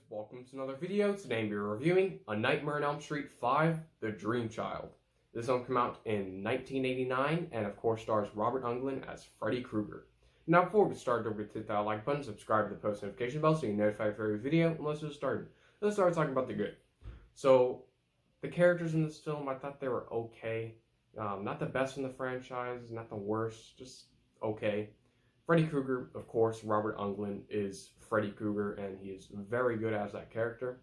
welcome to another video. Today we're reviewing A Nightmare on Elm Street 5, The Dream Child. This film came out in 1989 and of course stars Robert Englund as Freddy Krueger. Now before we start, don't forget to hit that like button, subscribe to the post notification bell so you're notified for every video, and let's just start. Let's start talking about the good. So, the characters in this film, I thought they were okay. Not the best in the franchise, not the worst, just okay. Freddy Krueger, of course, Robert Englund is Freddy Krueger, and he is very good as that character.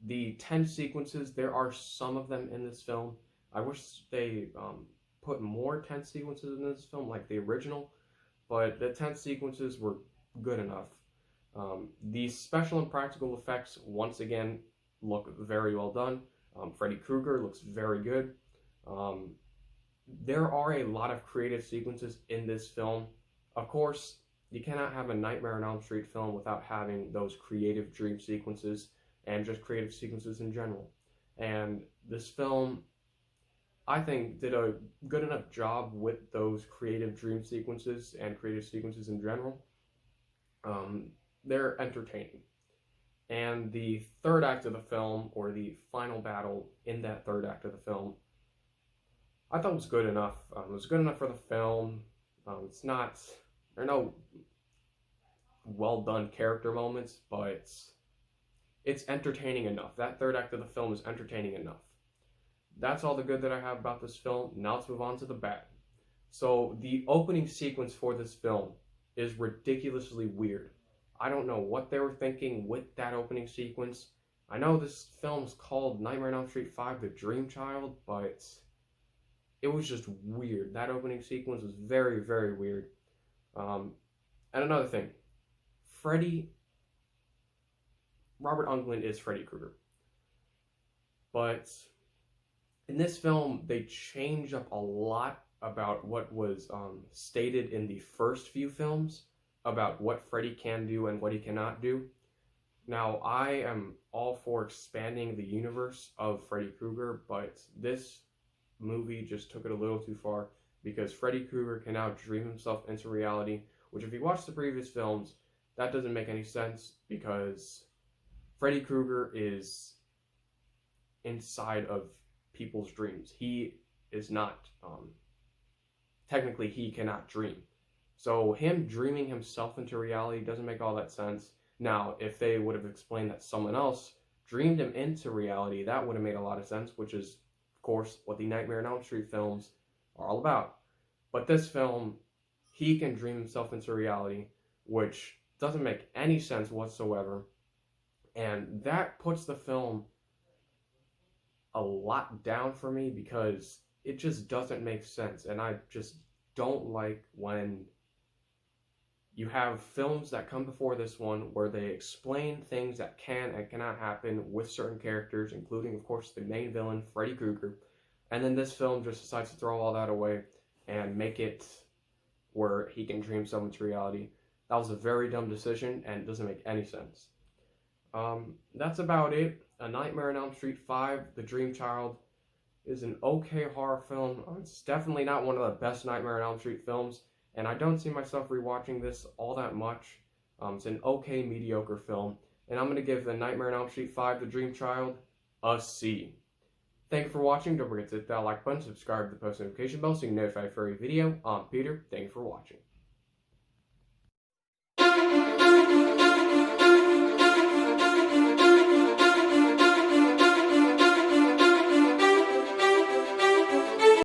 The 10 sequences, there are some of them in this film. I wish they put more 10 sequences in this film, like the original, but the 10 sequences were good enough. The special and practical effects, once again, look very well done. Freddy Krueger looks very good. There are a lot of creative sequences in this film. Of course, you cannot have a Nightmare on Elm Street film without having those creative dream sequences and just creative sequences in general. And this film, I think, did a good enough job with those creative dream sequences and creative sequences in general. They're entertaining. And the third act of the film, or the final battle in that third act of the film, I thought it was good enough. It was good enough for the film. There are no well done character moments, but it's entertaining enough. That third act of the film is entertaining enough. That's all the good that I have about this film. Now let's move on to the bad. So the opening sequence for this film is ridiculously weird. I don't know what they were thinking with that opening sequence. I know this film is called Nightmare on Elm Street 5, The Dream Child, but it was just weird. That opening sequence was very, very weird. And another thing, Robert Englund is Freddy Krueger. But in this film, they change up a lot about what was stated in the first few films about what Freddy can do and what he cannot do. Now, I am all for expanding the universe of Freddy Krueger, but this movie just took it a little too far, because Freddy Krueger can now dream himself into reality, which if you watch the previous films, that doesn't make any sense, because Freddy Krueger is inside of people's dreams. He is not, technically he cannot dream. So him dreaming himself into reality doesn't make all that sense. Now, if they would have explained that someone else dreamed him into reality, that would have made a lot of sense, which is, of course, what the Nightmare on Elm Street films are all about. But this film, he can dream himself into reality, which doesn't make any sense whatsoever. And that puts the film a lot down for me, because it just doesn't make sense. And I just don't like when you have films that come before this one where they explain things that can and cannot happen with certain characters, including, of course, the main villain, Freddy Krueger. And then this film just decides to throw all that away and make it where he can dream himself into reality. That was a very dumb decision, and it doesn't make any sense. That's about it. A Nightmare on Elm Street 5, The Dream Child, is an okay horror film. It's definitely not one of the best Nightmare on Elm Street films, and I don't see myself rewatching this all that much. It's an okay, mediocre film, and I'm going to give The Nightmare on Elm Street 5, The Dream Child, a C. Thank you for watching. Don't forget to hit that like button, subscribe to the post notification bell so you're notified for every video. I'm Peter. Thank you for watching.